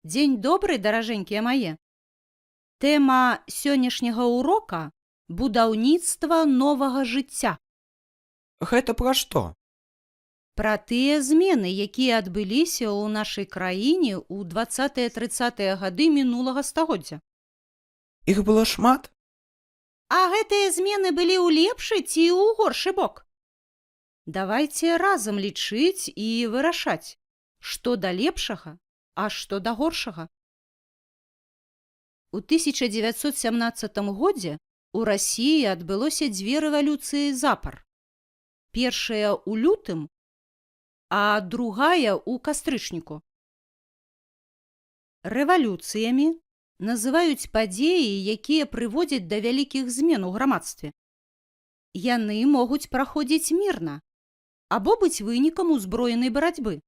Дзень добры, даражэнькія мае. Тэма сённяшняга ўрока будаўніцтва новага жыцця. Гэта пра што? Пра тыя змены, якія адбыліся ў нашай краіне ў 20-30 гады мінулага стагоддзя. Іх было шмат? А гэтыя змены былі ў лепшы ці ў горшы бок? Давайце разам лічыць і вырашаць, што да лепшага, а што да горшага. У 1917 годзе у Расіі адбылося дзве рэвалюцыі запар. Першая ў лютым, а другая ў кастрычніку. Рэвалюцыямі называюць падзеі, якія прыводзяць да вялікіх змен у грамадстве. Яны могуць праходзіць мірна або быць вынікам узброенай барацьбы.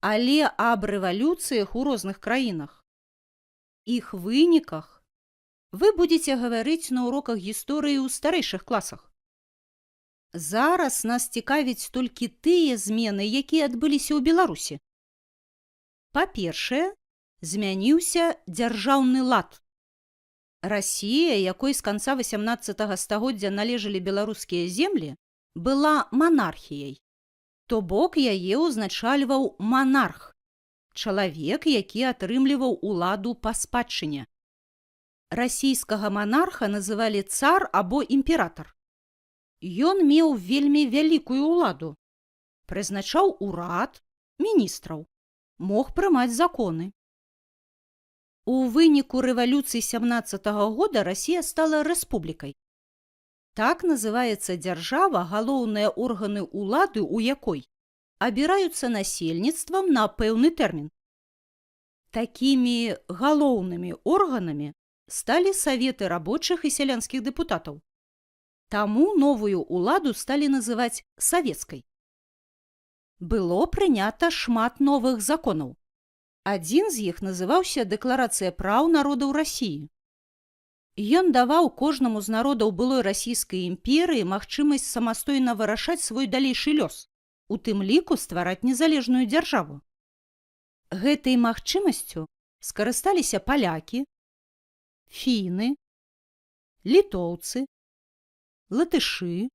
Але аб рэвалюцыях у розных краінах, іх выніках вы будзеце гаварыць на уроках гісторыі ў старэйшых класах. Зараз нас цікавяць толькі тыя змены, якія адбыліся ў Беларусі. Па-першае, змяніўся дзяржаўны лад. Расія, якой з канца 18 стагоддзя належалі беларускія землі, была манархіяй. То бок яе ўзначальваў манарх, чалавек, які атрымліваў уладу па спадчыне. Расійскага манарха называлі цар або імператар. Ён меў вельмі вялікую ўладу, прызначаў урад, міністраў, мог прымаць законы. У выніку рэвалюцыі 17 года Расія стала рэспублікай. Так называецца дзяржава, галоўныя органы ўлады у якой абіраюцца насельніцтвам на пэўны тэрмін. Такімі галоўнымі органамі сталі саветы рабочых і сялянскіх дэпутатаў. Таму новую ўладу сталі называць савецкай. Было прынята шмат новых законаў. Адзін з іх называўся Дэкларацыя праў народаў Расіі. Ён даваў кожнаму з народаў былой расійскай імперыі магчымасць самастойна вырашаць свой далейшы лёс, у тым ліку ствараць незалежную дзяржаву. Гэтай магчымасцю скарысталіся палякі, фіны, літоўцы, латышы,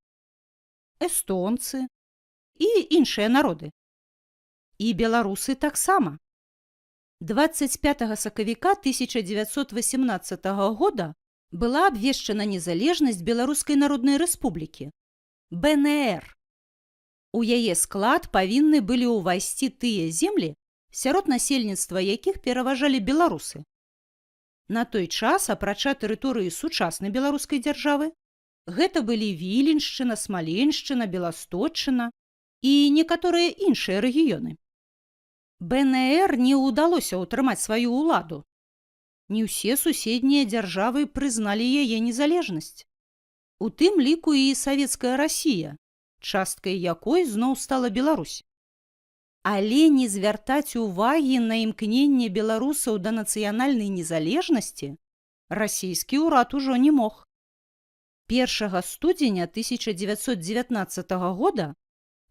эстонцы і іншыя народы. І беларусы таксама. 25 сакавіка 1918 года была абвешчана незалежнасць Беларускай Народнай Рэспублікі, БНР. У яе склад павінны былі ўвайсці тыя землі, сярод насельніцтва якіх пераважалі беларусы. На той час, апрача тэрыторыі сучаснай беларускай дзяржавы, гэта былі Віленшчына, Смаленшчына, Беласточчына і некаторыя іншыя рэгіёны. БНР не ўдалося ўтрымаць сваю ўладу. Не ўсе суседнія дзяржавы прызналі яе незалежнасць. У тым ліку і савецкая Расія, часткай якой зноў стала Беларусь. Але не звяртаць увагі на імкненне беларусаў да нацыянальнай незалежнасці расійскі ўрад ужо не мог. 1 студзеня 1919 года,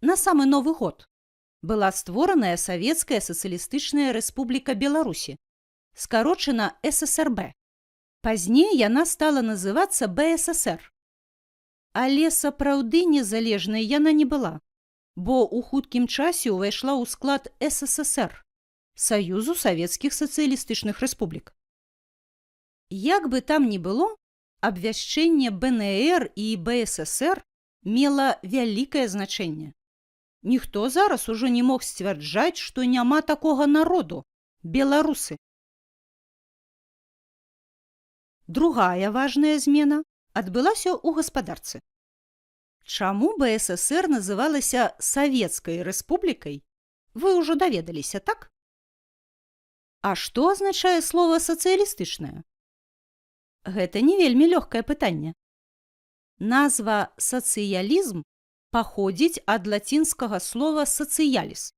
на самы Новы год, была створаная Савецкая сацыялістычная рэспубліка Беларусі, скарочана ССРБ. Пазней яна стала называцца БССР. Але сапраўды незалежнай яна не была, бо ў хуткім часе ўвайшла ў склад СССР, Саюзу савецкіх сацыялістычных рэспублік. Як бы там ні было, абвяшчэнне БНР і БССР мела вялікае значэнне. Ніхто зараз ужо не мог сцвярджаць, што няма такога народу – беларусы. Другая важная змена адбылася ў гаспадарцы. Чаму БССР называлася Савецкай рэспублікай, вы ўжо даведаліся, так? А што азначае слова «сацыялістычнае»? Гэта не вельмі лёгкае пытанне. Назва «сацыялізм» паходзіць ад лацінскага слова «сацыяліс».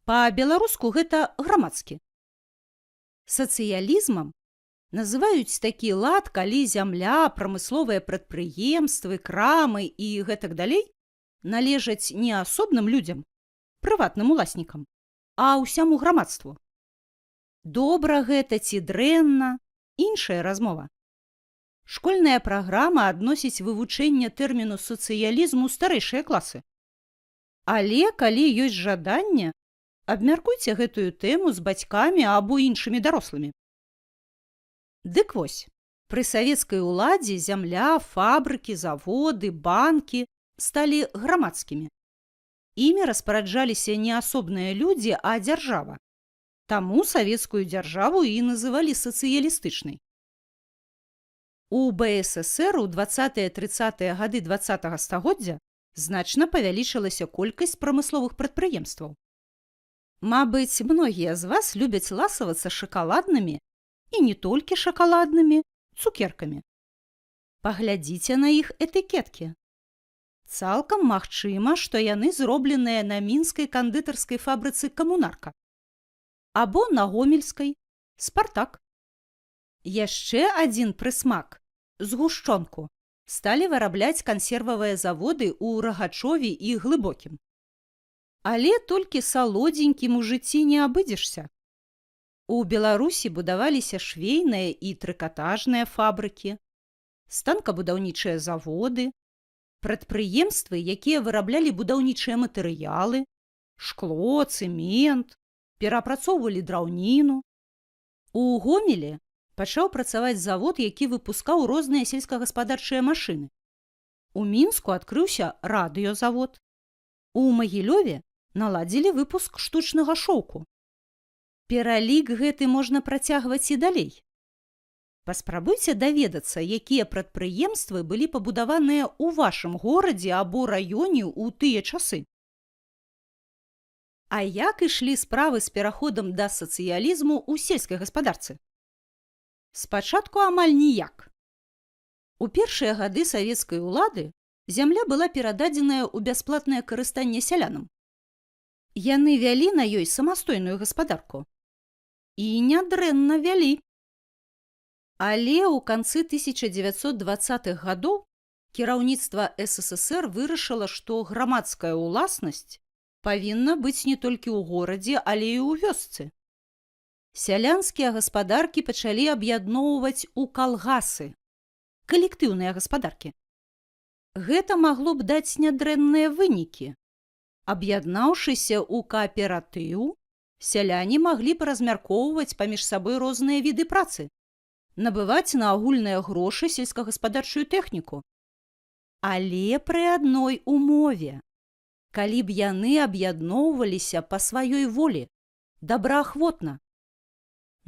Па-беларуску гэта грамадскі. Сацыялізмам называюць такі лад, калі зямля, прамысловыя прадпрыемствы, крамы і гэтак далей належаць не асобным людзям, прыватным уласнікам, а ўсяму грамадству. Добра гэта ці дрэнна – іншая размова. Школьная праграма адносіць вывучэнне тэрміну сацыялізму ў старэйшыя класы. Але, калі ёсць жаданне, абмяркуйце гэтую тэму з бацькамі або іншымі дарослымі. Дык вось, пры савецкай уладзе зямля, фабрыкі, заводы, банкі сталі грамадскімі. Імі распараджаліся не асобныя людзі, а дзяржава. Таму савецкую дзяржаву і называлі сацыялістычнай. У БССР у 20-30-е гады 20-го стагоддзя значна павялічылася колькасць прамысловых прадпрыемстваў. Мабыць, многія з вас любяць ласавацца шакаладнымі і не толькі шакаладнымі цукеркамі. Паглядзіце на іх этыкеткі. Цалкам магчыма, што яны зробленыя на мінскай кандытарскай фабрыцы «Камунарка» або на гомельскай «Спартак». Яшчэ адзін прысмак – згушчонку сталі вырабляць кансервавыя заводы ў Рагачове і Глыбокім. Але толькі салодзенькім у жыцці не абыдзешся. У Беларусі будаваліся швейныя і трыкатажныя фабрыкі, станкабудаўнічыя заводы, прадпрыемствы, якія выраблялі будаўнічыя матэрыялы, шкло, цэмент, перапрацоўвалі драўніну. У Гомелі пачаў працаваць завод, які выпускаў розныя сельскагаспадарчыя машыны. У Мінску адкрыўся радыёзавод. У Магілёве наладзілі выпуск штучнага шоўку. Пералік гэты можна працягваць і далей. Паспрабуйце даведацца, якія прадпрыемствы былі пабудаваныя ў вашым горадзе або раёне ў тыя часы. А як ішлі справы з пераходам да сацыялізму ў сельскай гаспадарцы? Спачатку амаль ніяк. У першыя гады савецкай улады зямля была перададзеная ў бясплатнае карыстанне сялянам. Яны вялі на ёй самастойную гаспадарку. І нядрэнна вялі. Але ў канцы 1920-х гадоў кіраўніцтва СССР вырашыла, што грамадская ўласнасць павінна быць не толькі ў горадзе, але і ў вёсцы. Сялянскія гаспадаркі пачалі аб'ядноўваць у калгасы, калектыўныя гаспадаркі. Гэта магло б даць нядрэнныя вынікі. Аб'яднаўшыся ў кааператыў, сяляне маглі б размяркоўваць паміж сабой розныя віды працы, набываць на агульныя грошы сельскагаспадарчую тэхніку. Але пры адной умове. Калі б яны аб'ядноўваліся па сваёй волі, добраахвотна.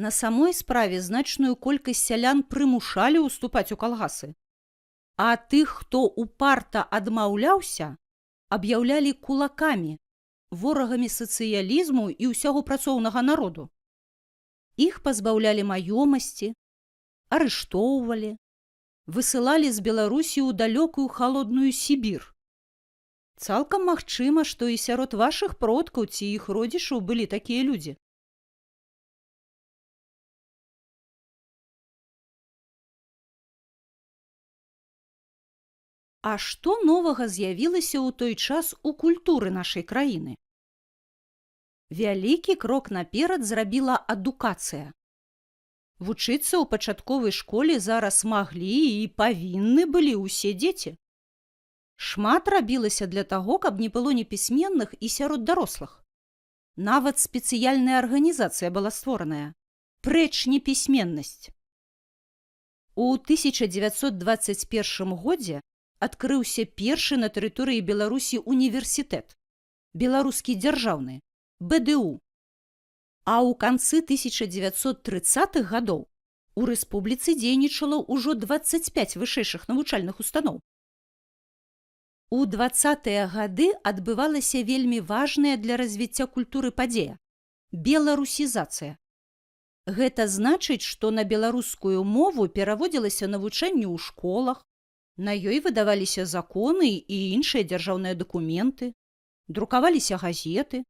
На самой справе значную колькасць сялян прымушалі ўступаць у калгасы. А тых, хто упарта адмаўляўся, аб'яўлялі кулакамі, ворагамі сацыялізму і ўсяго працоўнага народу. Іх пазбаўлялі маёмасці, арыштоўвалі, высылалі з Беларусі ў далёкую халодную Сібір. Цалкам магчыма, што і сярод вашых продкаў ці іх родзічаў былі такія людзі. А што новага з'явілася ў той час у культуры нашай краіны? Вялікі крок наперад зрабіла адукацыя. Вучыцца ў пачатковай школе зараз маглі і павінны былі ўсе дзеці. Шмат рабілася для таго, каб не было непісьменных і сярод дарослых. Нават спецыяльная арганізацыя была створаная. Прэч непісьменнасць. У 1921 годзе адкрыўся першы на тэрыторыі Беларусі універсітэт, беларускі дзяржаўны, БДУ. А ў канцы 1930-х гадоў у рэспубліцы дзейнічала ўжо 25 вышэйшых навучальных устаноў. У 20-е гады адбывалася вельмі важная для развіцця культуры падзея – беларусізацыя. Гэта значыць, што на беларускую мову пераводзілася навучанне ў школах, на ёй выдаваліся законы і іншыя дзяржаўныя дакументы, друкаваліся газеты.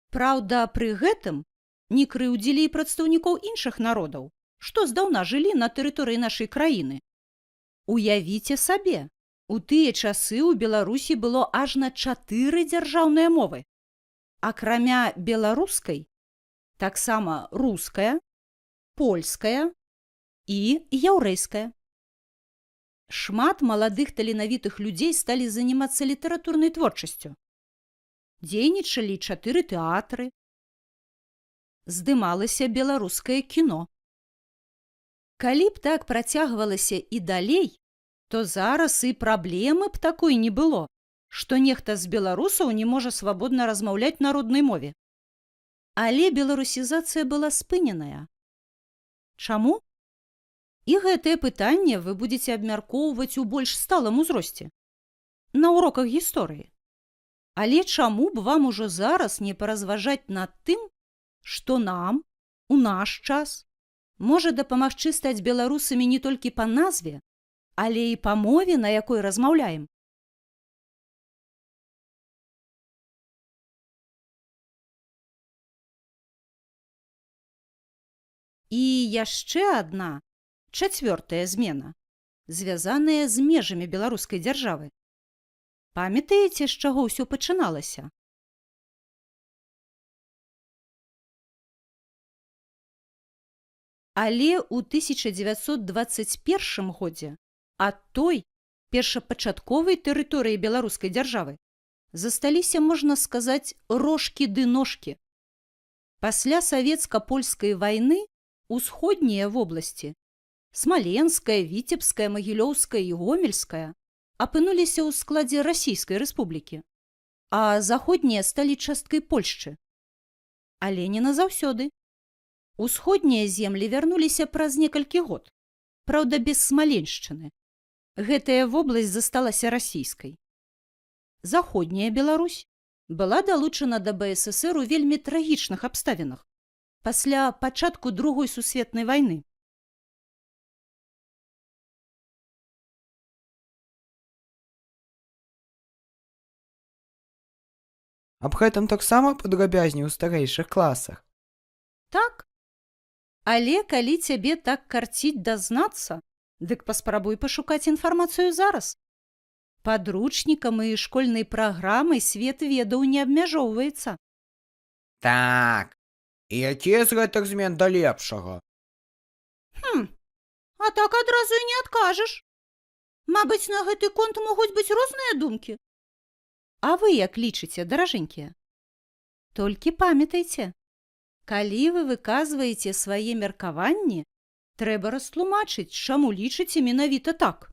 Праўда, пры гэтым не крыўдзілі і прадстаўнікоў іншых народаў, што здаўна жылі на тэрыторыі нашай краіны. Уявіце сабе, у тыя часы ў Беларусі было ажна 4 дзяржаўныя мовы. Акрамя беларускай, таксама руская, польская і яўрэйская. Шмат маладых таленавітых людзей сталі занимацца літаратурнай творчасцю. Дзейнічалі 4 тэатры. Здымалася беларускае кіно. Калі б так працягвалася і далей, то зараз і праблемы б такой не было, што нехта з беларусаў не можа свабодна размаўляць на роднай мове. Але беларусізацыя была спыненая. Чаму? І гэтае пытанне вы будзеце абмяркоўваць у больш сталым узросце, на уроках гісторыі. Але чаму б вам ужо зараз не паразважаць над тым, што нам, у наш час, можа дапамагчы стаць беларусамі не толькі па назве, але і па мове, на якой размаўляем. І яшчэ адна, 4-я змена, звязаная з межамі беларускай дзяржавы. Памятаеце, з чаго ўсё пачыналася? Але ў 1921 годзе ад той першапачатковай тэрыторыі беларускай дзяржавы засталіся, можна сказаць, рошкі ды ножкі. Пасля савецка-польскай вайны усходнія вобласці – Смаленская, Віцебская, Магілёўская і Гомельская – апынуліся ў складзе Расійскай Рэспублікі, а заходнія сталі часткай Польшчы. Але не назаўсёды. Усходнія землі вярнуліся праз некалькі год, праўда, без Смаленшчыны. Гэтая вобласць засталася расійскай. Заходняя Беларусь была далучана да БССР у вельмі трагічных абставінах пасля пачатку Другой сусветнай вайны. Аб гэтым таксама падрабязней у старэйшых класах. Так. Але калі цябе так карціць дазнацца, дык паспрабуй пашукаць інфармацыю зараз. Падручнікам і школьнай праграмай свет ведаў не абмяжоўваецца. Так. І якія з гэтых змен да лепшага? А так адразу і не адкажаш. Мабыць, на гэты конт могуць быць розныя думкі. А вы як лічыце, даражэнькія? Толькі памятайце, калі вы выказваеце свае меркаванні, трэба растлумачыць, чаму лічыце менавіта так.